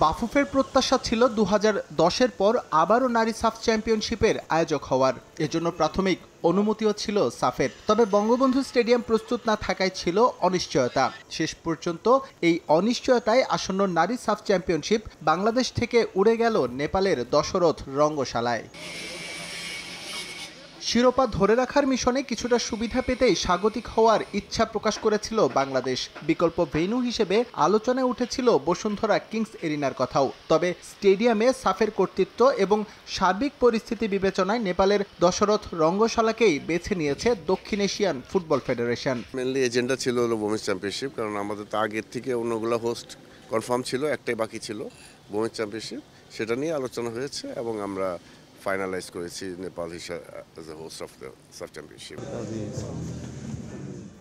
বাফুফের প্রত্যাশা ছিল 2010-এর পর আবারও নারী সাফ চ্যাম্পিয়নশিপের আয়োজক হওয়ার। এজন্য প্রাথমিক অনুমতিও ছিল সাফের। তবে বঙ্গবন্ধু স্টেডিয়াম প্রস্তুত না থাকায় ছিল অনিশ্চয়তা। শেষ পর্যন্ত এই অনিশ্চয়তায় আসন্ন নারী সাফ চ্যাম্পিয়নশিপ বাংলাদেশ থেকে উড়ে গেল নেপালের দশরথ রঙ্গশালায়। শিরোপা ধরে রাখার মিশনে কিছুটা সুবিধা পেতেই স্বাগতিক হওয়ার ইচ্ছা প্রকাশ করেছিল বাংলাদেশ। বিকল্প ভেন্যু হিসেবে আলোচনায় উঠেছিল বসুন্ধরা কিংস এরিনার কথাও। তবে স্টেডিয়ামে সাফের কর্তৃত্ব এবং সার্বিক পরিস্থিতি বিবেচনায় নেপালের দশরথ রঙ্গশালাকেই বেছে নিয়েছে দক্ষিণ Asian football federation. Mainly agenda ছিল ওমেন্স চ্যাম্পিয়নশিপ, কারণ আমাদের তো আগের থেকে অন্যগুলো হোস্ট কনফার্ম ছিল, একটাই বাকি ছিল ওমেন্স চ্যাম্পিয়নশিপ। সেটা নিয়ে আলোচনা হয়েছে এবং আমরা ফাইনালাইজ করেছি নেপাল হিসেবে as a host of the সাফ চ্যাম্পিয়নশিপ।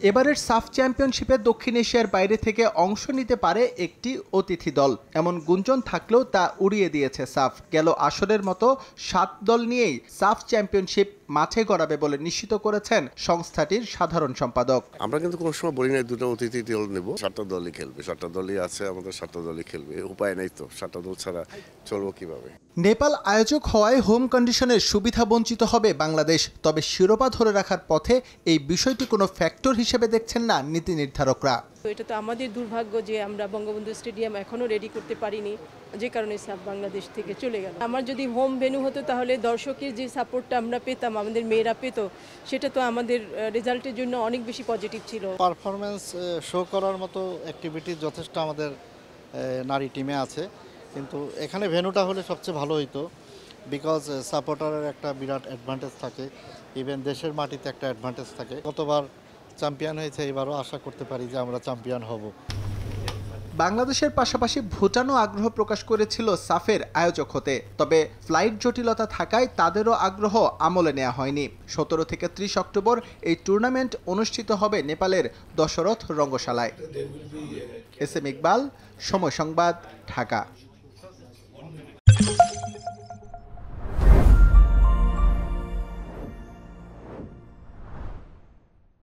এবারের সাফ চ্যাম্পিয়নশিপে দক্ষিণ এশিয়ার বাইরে থেকে অংশ নিতে পারে একটি অতিথি দল, এমন গুঞ্জন থাকলেও তা উড়িয়ে দিয়েছে সাফ। গেল আসরের মতো 7 দল নিয়েই সাফ চ্যাম্পিয়নশিপ মাঠে গড়াবে বলে নিশ্চিত করেছেন সংস্থাটির সাধারণ সম্পাদক। আমরা কিন্তু কোনো সময় বলি নাই দুটো অতিথি দল নেব, 7টা দলই খেলবে, 7টা দলই আছে, আমাদের 7টা দলই খেলবে। উপায় নেই তো, 7টা দল ছাড়া চলবো কিভাবে। নেপাল আয়োজক হওয়ায় হোম কন্ডিশনের সুবিধা বঞ্চিত হবে বাংলাদেশ। তবে শিরোপা ধরে রাখার পথে এই বিষয়টি কোনো ফ্যাক্টর হিসেবে দেখছেন না নীতি নির্ধারকরা। এটা তো আমাদের দুর্ভাগ্য যে আমরা বঙ্গবন্ধু স্টেডিয়াম এখনো রেডি করতে পারিনি, যে কারণে সাফ বাংলাদেশ থেকে চলে গেল। আমার যদি হোম ভেন্যু হতো তাহলে দর্শকের যে সাপোর্টটা আমরা পেতাম, আমাদের মেয়েরা পেত, সেটা তো আমাদের রেজাল্টের জন্য অনেক বেশি পজিটিভ ছিল। পারফরমেন্স শো করার মতো অ্যাক্টিভিটি যথেষ্ট আমাদের নারী টিমে আছে, কিন্তু এখানে ভেন্যুটা হলে সবচেয়ে ভালো হইতো। বিকজ সাপোর্টারের একটা বিরাট অ্যাডভান্টেজ থাকে, ইভেন দেশের মাটিতে একটা অ্যাডভান্টেজ থাকে। গতবার চ্যাম্পিয়ন হয়েছে, এবারও আশা করতে পারি যে আমরা চ্যাম্পিয়ন হব। বাংলাদেশের পাশাপাশি ভুটানও আগ্রহ প্রকাশ করেছিল সাফের আয়োজক হতে। তবে ফ্লাইট জটিলতা থাকায় তাদেরও আগ্রহ আমলে নেওয়া হয়নি। 17 থেকে 30 অক্টোবর এই টুর্নামেন্ট অনুষ্ঠিত হবে নেপালের দশরথ রঙ্গশালায়। এস এম ইকবাল, সময় সংবাদ, ঢাকা।